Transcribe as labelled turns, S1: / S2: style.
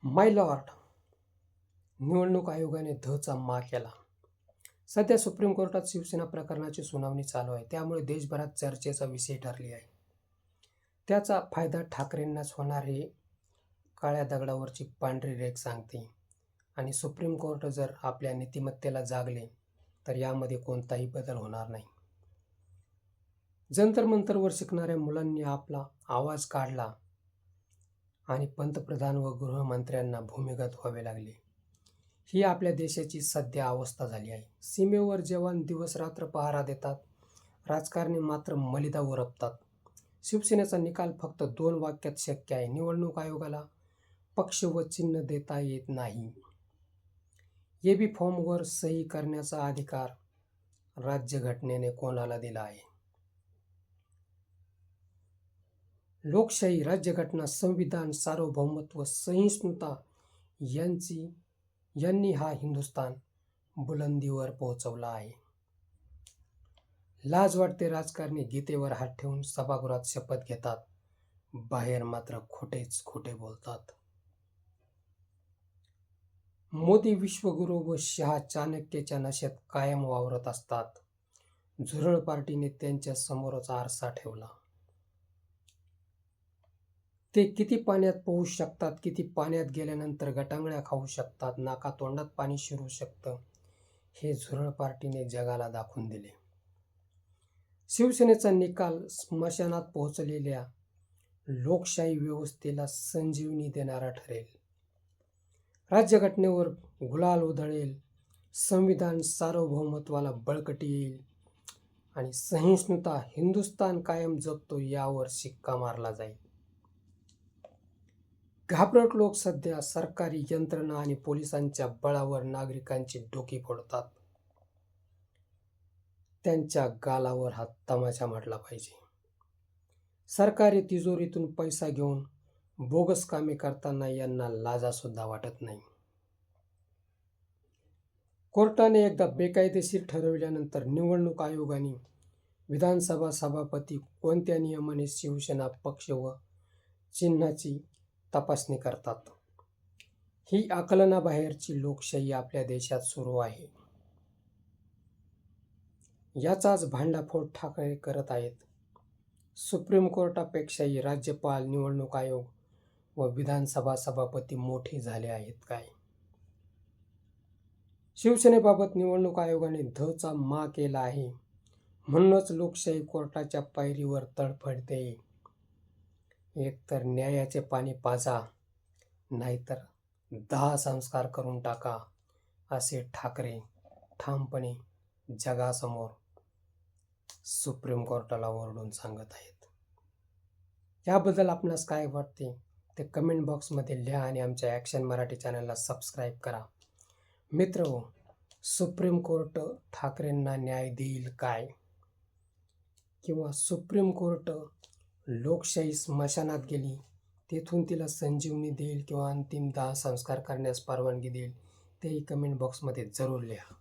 S1: माय Lord, निवडणूक आयोगाने धचा मा केला. सध्या सुप्रीम कोर्टात शिवसेना प्रकरणाची सुनावणी चालू आहे. त्यामुळे देशभरात चर्चेचा विषय ठरली आहे. त्याचा फायदा ठाकरेंनाच होणार हे काळ्या दगडावरची पांढरी रेघ सांगते. आणि सुप्रीम कोर्ट जर आपल्या नीतिमत्तेला जागले तर यामध्ये कोणताही बदल होणार नाही. जंतर मंतरवर शिकणाऱ्या मुलांनी आपला आवाज काढला आणि पंतप्रधान व गृहमंत्र्यांना भूमिगत व्हावे लागले. ही आपल्या देशाची सध्या अवस्था झाली आहे. सीमेवर जवान दिवसरात्र पहारा देतात, राजकारणी मात्र मलिदा उरपतात. शिवसेनेचा निकाल फक्त 2 वाक्यात शक्य आहे. निवडणूक आयोगाला पक्ष व चिन्ह देता येत नाही. एबी फॉर्मवर सही करण्याचा अधिकार राज्यघटनेने कोणाला दिला आहे? लोकशाही, राज्यघटना, संविधान, सार्वभौमत्व, सहिष्णुता यांनी हा हिंदुस्थान बुलंदीवर पोहोचवला आहे. लाज वाटते राजकारणी गीतेवर हात ठेवून सभागृहात शपथ घेतात, बाहेर मात्र खोटेच खोटे बोलतात. मोदी विश्वगुरू व शहा चाणक्याच्या नशेत कायम वावरत असतात. झुरळ पार्टीने त्यांच्या समोरच आरसा ठेवला. ते किती पाण्यात पोहू शकतात, किती पाण्यात गेल्यानंतर गटांगळ्या खाऊ शकतात, नाकातोंडात पाणी शिरू शकतं, हे झुरळ पार्टीने जगाला दाखवून दिले. शिवसेनेचा निकाल स्मशानात पोहोचलेल्या लोकशाही व्यवस्थेला संजीवनी देणारा ठरेल. राज्यघटनेवर गुलाल उधळेल, संविधान सार्वभौमत्वाला बळकटी येईल आणि सहिष्णुता हिंदुस्थान कायम जगतो यावर शिक्का मारला जाईल. घाबरट लोक सध्या सरकारी यंत्रणा आणि पोलिसांच्या बळावर नागरिकांची डोकी फोडतात. त्यांच्या गालावर हा तमाशा म्हटला पाहिजे. सरकारी तिजोरीतून पैसा घेऊन बोगस कामे करताना यांना लाजासुद्धा वाटत नाही. कोर्टाने एकदा बेकायदेशीर ठरविल्यानंतर निवडणूक आयोगाने विधानसभा सभापती कोणत्या नियमाने शिवसेना पक्ष व चिन्हाची तपासणी करतात. ही आकलनाबाहेरची लोकशाही आपल्या देशात सुरू आहे. याचाच भांडाफोड ठाकरे करत आहेत. सुप्रीम कोर्टापेक्षाही राज्यपाल, निवडणूक आयोग व विधानसभा सभापती मोठे झाले आहेत काय? शिवसेनेबाबत निवडणूक आयोगाने धचा मा केला आहे. म्हणूनच लोकशाही कोर्टाच्या पायरीवर तडफडते. एकतर न्यायाचे पाणी पाजा, नाहीतर 10 संस्कार करून टाका, असे ठाकरे ठामपणे जगासमोर सुप्रीम कोर्टाला ओरडून सांगत आहेत. याबद्दल आपणास काय वाटते ते कमेंट बॉक्समध्ये लिहा आणि आमच्या ॲक्शन मराठी चॅनलला सबस्क्राईब करा. मित्रहो, सुप्रीम कोर्ट ठाकरेंना न्याय देईल काय? किंवा सुप्रीम कोर्ट लोकशाही स्मशानात गेली, तेथून तिला संजीवनी देईल किंवा अंतिम 10 संस्कार करण्यास परवानगी देईल, तेही कमेंट बॉक्समध्ये जरूर लिहा.